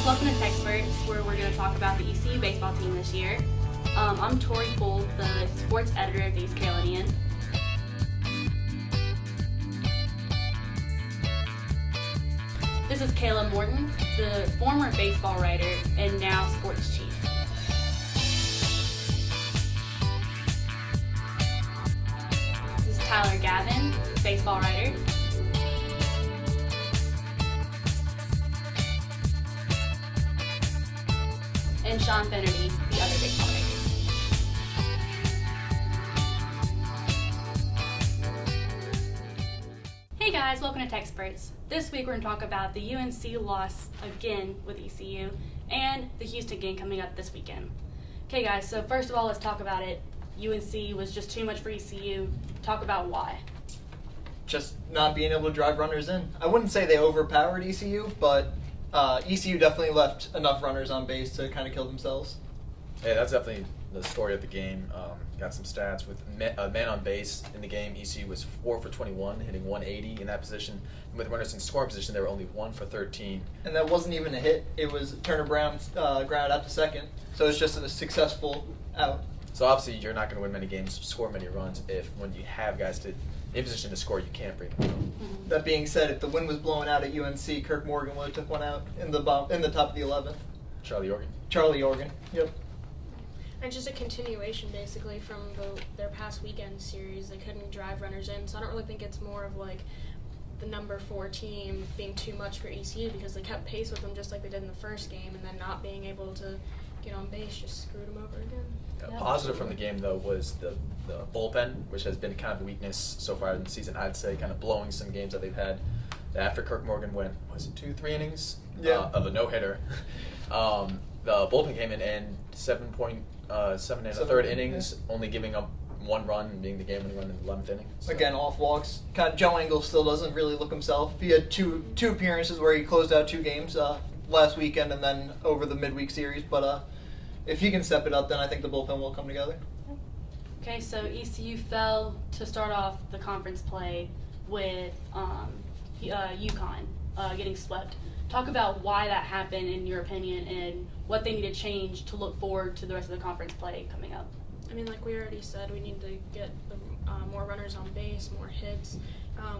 welcome to TECsperts, where we're going to talk about the ECU baseball team this year. I'm Tori Poole, the sports editor of the East Carolinian. This is Kayla Morton, the former baseball writer and now sports chief. This is Tyler Gavin, baseball writer. And Sean Finnerty, the other baseball writer. Hey guys, welcome to TECsperts. This week we're going to talk about the UNC loss again with ECU and the Houston game coming up this weekend. Okay guys, so first of all, let's talk about it. UNC was just too much for ECU. Talk about why. Just not being able to drive runners in. I wouldn't say they overpowered ECU, but ECU definitely left enough runners on base to kind of kill themselves. Yeah, that's definitely the story of the game. Got some stats with man on base in the game. ECU was 4 for 21, hitting 180 in that position. And with runners in scoring position, they were only 1 for 13. And that wasn't even a hit. It was Turner Brown grounded out to second. So it's just a successful out. So obviously you're not going to win many games, score many runs if when you have guys in position to score, you can't bring them home. Mm-hmm. That being said, if the wind was blowing out at UNC, Kirk Morgan would have took one out in the top of the 11th. Charlie Organ. Yep. And just a continuation, basically, from their past weekend series. They couldn't drive runners in, so I don't really think it's more of like the number 4 team being too much for ECU because they kept pace with them just like they did in the first game, and then not being able to get on base just screwed them over again. Yeah, positive from the game, though, was the bullpen, which has been kind of a weakness so far in the season, I'd say, kind of blowing some games that they've had. After Kirk Morgan went, was it 2-3 innings of a no-hitter, the bullpen came in and 7 and a third innings, only giving up 1 run and being the game-winning run in the 11th inning. So. Again, off walks. Joe Engel still doesn't really look himself. He had two appearances where he closed out 2 games last weekend and then over the midweek series. But if he can step it up, then I think the bullpen will come together. Okay, so ECU fell to start off the conference play with UConn getting swept. Talk about why that happened in your opinion and what they need to change to look forward to the rest of the conference play coming up. I mean, like we already said, we need to get more runners on base, more hits.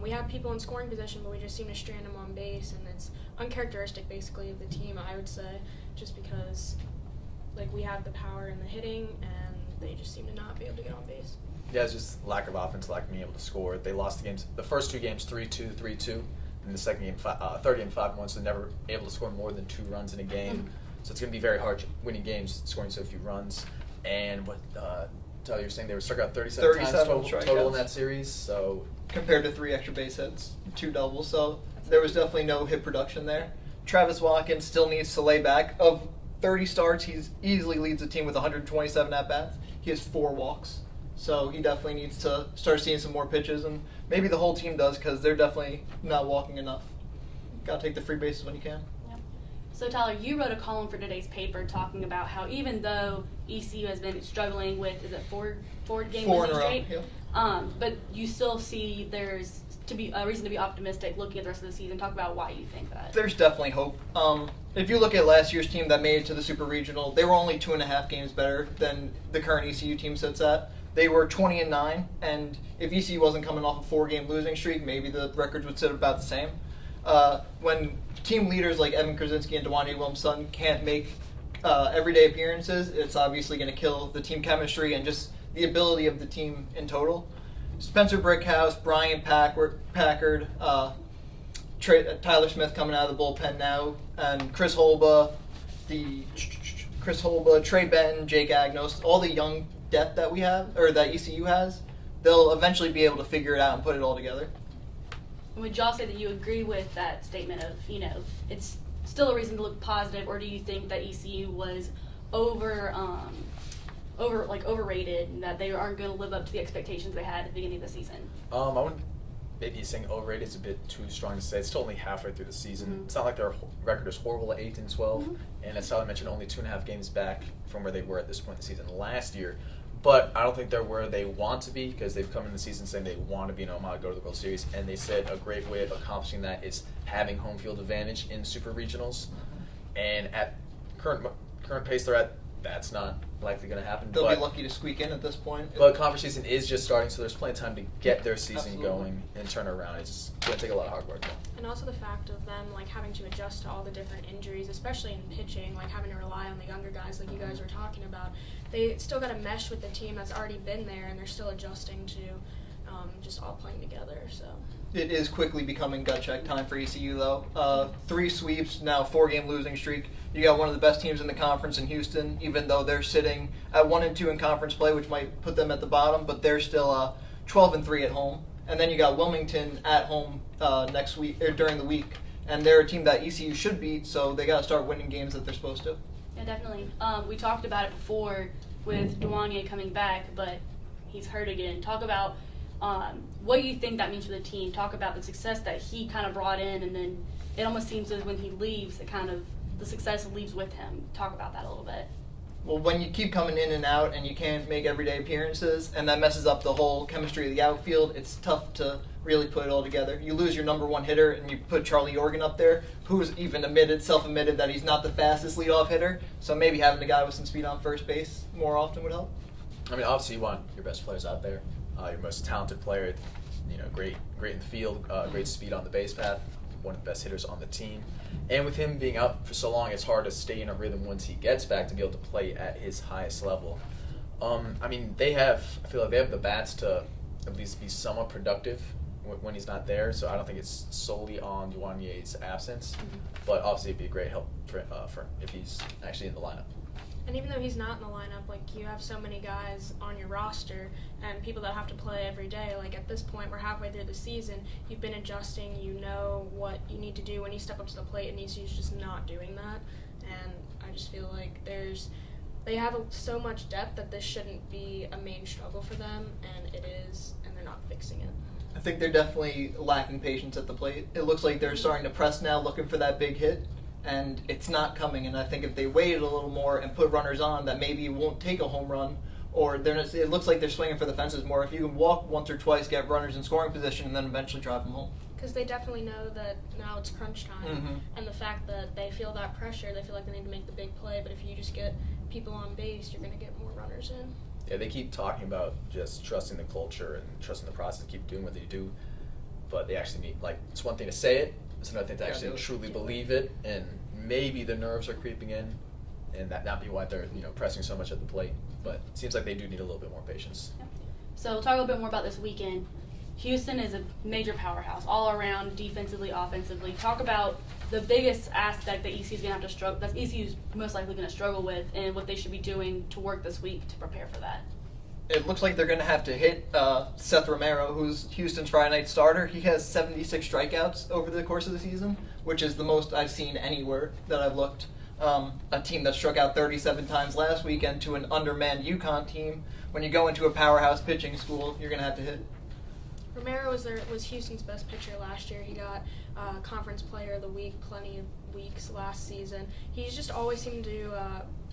We have people in scoring position, but we just seem to strand them on base, and it's uncharacteristic basically of the team, I would say, just because like we have the power in the hitting and they just seem to not be able to get on base. Yeah, it's just lack of offense, lack of being able to score. They lost the games, the first 2 games 3-2, 3-2. In the second game, third game 5-1, so never able to score more than 2 runs in a game. Mm-hmm. So it's going to be very hard winning games, scoring so few runs. And what Tyler, you're saying they were struck out 37 times total in that series. So compared to 3 extra base hits, 2 doubles. So there was definitely no hit production there. Travis Watkins still needs to lay back. Of 30 starts, he easily leads the team with 127 at bats. He has 4 walks. So he definitely needs to start seeing some more pitches, and maybe the whole team does because they're definitely not walking enough. Got to take the free bases when you can. Yep. So Tyler, you wrote a column for today's paper talking about how even though ECU has been struggling with, is it 4 game losing streak? Yeah. But you still see there's to be a reason to be optimistic looking at the rest of the season. Talk about why you think that. There's definitely hope. If you look at last year's team that made it to the Super Regional, they were only 2.5 games better than the current ECU team sits at. They were 20-9, and if ECU wasn't coming off a 4-game losing streak, maybe the records would sit about the same. When team leaders like Evan Krasinski and Dewanye Williams-Sutton can't make everyday appearances, it's obviously going to kill the team chemistry and just the ability of the team in total. Spencer Brickhouse, Brian Packard, Tyler Smith coming out of the bullpen now, and Chris Holba, Trey Benton, Jake Agnos, all the young depth that we have, or that ECU has, they'll eventually be able to figure it out and put it all together. Would y'all say that you agree with that statement of, it's still a reason to look positive, or do you think that ECU was overrated and that they aren't going to live up to the expectations they had at the beginning of the season? I wouldn't maybe saying overrated is a bit too strong to say. It's still only halfway through the season. Mm-hmm. It's not like their record is horrible at 8-12, mm-hmm. and as Tyler mentioned, only 2.5 games back from where they were at this point in the season last year. But I don't think they're where they want to be because they've come in the season saying they want to be in Omaha, go to the World Series, and they said a great way of accomplishing that is having home field advantage in super regionals. And at current pace they're at, that's not likely going to happen. They'll be lucky to squeak in at this point. But conference season is just starting, so there's plenty of time to get their season Absolutely. going and turn it around. It's going to take a lot of hard work. And also the fact of them having to adjust to all the different injuries, especially in pitching, having to rely on the younger guys like you guys were talking about. They still got to mesh with the team that's already been there, and they're still adjusting to just all playing together. So It is quickly becoming gut check time for ECU, though. 3 sweeps, now 4-game losing streak. You got one of the best teams in the conference in Houston, even though they're sitting at 1-2 in conference play, which might put them at the bottom, but they're still 12-3 at home. And then you got Wilmington at home next week or during the week, and they're a team that ECU should beat, so they got to start winning games that they're supposed to. Yeah, definitely. We talked about it before with Duanye coming back, but he's hurt again. Talk about what you think that means for the team. Talk about the success that he kind of brought in, and then it almost seems as when he leaves, the success leaves with him. Talk about that a little bit. Well, when you keep coming in and out and you can't make everyday appearances, and that messes up the whole chemistry of the outfield, it's tough to really put it all together. You lose your number 1 hitter and you put Charlie Organ up there, who's even self-admitted that he's not the fastest leadoff hitter, so maybe having a guy with some speed on first base more often would help. I mean, obviously you want your best players out there, your most talented player, great in the field, great speed on the base path, one of the best hitters on the team. And with him being out for so long, it's hard to stay in a rhythm once he gets back to be able to play at his highest level. I mean, I feel like they have the bats to at least be somewhat productive when he's not there, so I don't think it's solely on Duanye's absence, but obviously it'd be a great help for if he's actually in the lineup. And even though he's not in the lineup, you have so many guys on your roster and people that have to play every day. At this point, we're halfway through the season. You've been adjusting. You know what you need to do when you step up to the plate, and ECU's just not doing that. And I just feel like they have so much depth that this shouldn't be a main struggle for them, and it is, and they're not fixing it. I think they're definitely lacking patience at the plate. It looks like they're starting to press now, looking for that big hit, and it's not coming. And I think if they waited a little more and put runners on, that maybe it won't take a home run, or it looks like they're swinging for the fences more. If you can walk once or twice, get runners in scoring position, and then eventually drive them home. Because they definitely know that now it's crunch time, and the fact that they feel that pressure, they feel like they need to make the big play, but if you just get people on base, you're going to get more runners in. Yeah, they keep talking about just trusting the culture and trusting the process, keep doing what they do, but they actually need, it's one thing to say it, it's another thing to actually truly believe it, and maybe the nerves are creeping in, and that not be why they're pressing so much at the plate, but it seems like they do need a little bit more patience. Yeah. So we'll talk a little bit more about this weekend. Houston is a major powerhouse, all around, defensively, offensively. Talk about the biggest aspect that ECU's gonna have to struggle, that ECU's most likely gonna struggle with, and what they should be doing to work this week to prepare for that. It looks like they're going to have to hit Seth Romero, who's Houston's Friday night starter. He has 76 strikeouts over the course of the season, which is the most I've seen anywhere that I've looked. A team that struck out 37 times last weekend to an undermanned UConn team. When you go into a powerhouse pitching school, you're going to have to hit. Romero was Houston's best pitcher last year. He got Conference Player of the Week plenty of weeks last season. He's just always seemed to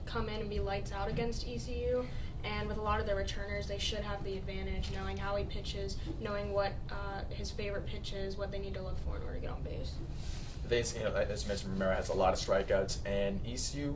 come in and be lights out against ECU. And with a lot of their returners, they should have the advantage, knowing how he pitches, knowing what his favorite pitch is, what they need to look for in order to get on base. As you mentioned, Romero has a lot of strikeouts, and ECU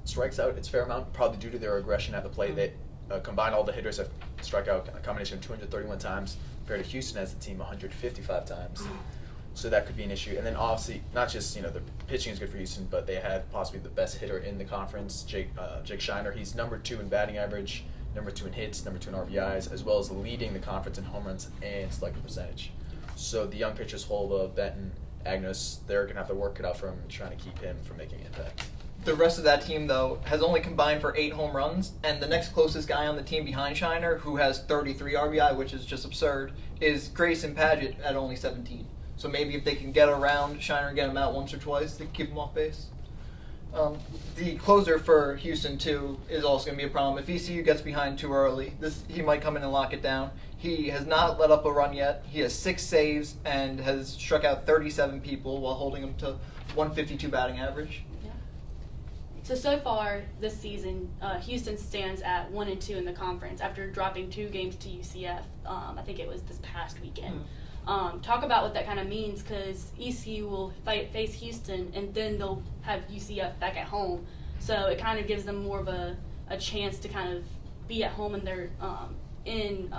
strikes out its fair amount, probably due to their aggression at the plate. They combined all the hitters have struck out a combination of 231 times, compared to Houston as a team 155 times. So that could be an issue. And then obviously, not just the pitching is good for Houston, but they have possibly the best hitter in the conference, Jake Shiner. He's number 2 in batting average, number 2 in hits, number 2 in RBIs, as well as leading the conference in home runs and slugging percentage. So the young pitchers, Holba, Benton, Agnes, they're going to have to work it out for him, trying to keep him from making an impact. The rest of that team, though, has only combined for 8 home runs, and the next closest guy on the team behind Shiner, who has 33 RBI, which is just absurd, is Grayson Padgett at only 17. So maybe if they can get around Shiner and get him out once or twice, they can keep him off base. The closer for Houston, too, is also going to be a problem. If ECU gets behind too early, he might come in and lock it down. He has not let up a run yet. He has 6 saves and has struck out 37 people while holding them to 152 batting average. So far this season, Houston stands at 1-2 in the conference after dropping 2 games to UCF. I think it was this past weekend. Talk about what that kind of means, because ECU will face Houston, and then they'll have UCF back at home. So it kind of gives them more of a chance to kind of be at home in their in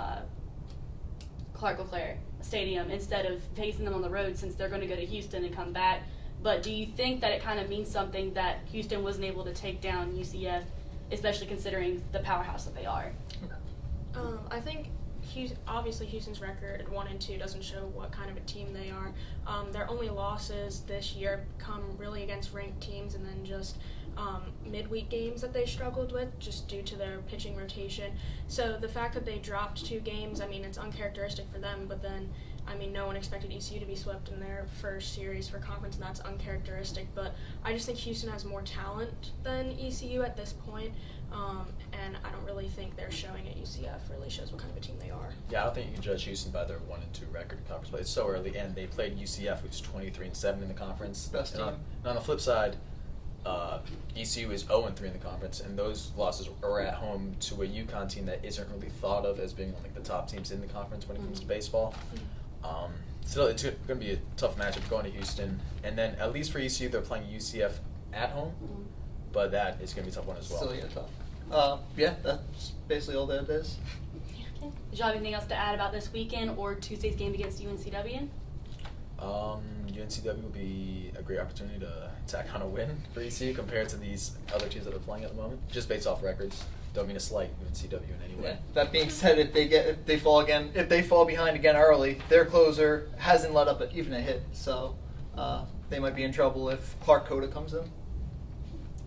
Clark LeClaire Stadium instead of facing them on the road, since they're going to go to Houston and come back. But do you think that it kind of means something that Houston wasn't able to take down UCF, especially considering the powerhouse that they are? I think obviously Houston's record 1-2 doesn't show what kind of a team they are. Their only losses this year come really against ranked teams, and then just midweek games that they struggled with just due to their pitching rotation. So the fact that they dropped 2 games, I mean, it's uncharacteristic for them, but then, I mean, no one expected ECU to be swept in their first series for conference, and that's uncharacteristic. But I just think Houston has more talent than ECU at this point, and I don't really think their showing at UCF really shows what kind of a team they are. Yeah, I don't think you can judge Houston by their 1-2 record in conference play. It's so early, and they played UCF, who's 23-7 in the conference. Best team. And on the flip side, ECU is 0-3 in the conference, and those losses are at home to a UConn team that isn't really thought of as being one of the top teams in the conference when it comes to baseball. So it's going to be a tough matchup going to Houston, and then at least for ECU, they're playing UCF at home, but that is going to be a tough one as well. Still, yeah, tough. Yeah, that's basically all that it is. Okay. Did you have anything else to add about this weekend or Tuesday's game against UNCW? UNCW will be a great opportunity to tack on a win for ECU compared to these other teams that are playing at the moment, just based off records. Don't mean to slight UNCW in any way. Yeah. That being said, if they fall behind again early, their closer hasn't let up even a hit, so they might be in trouble if Clark Coda comes in.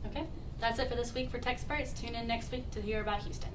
Okay, that's it for this week for TECsperts. Tune in next week to hear about Houston.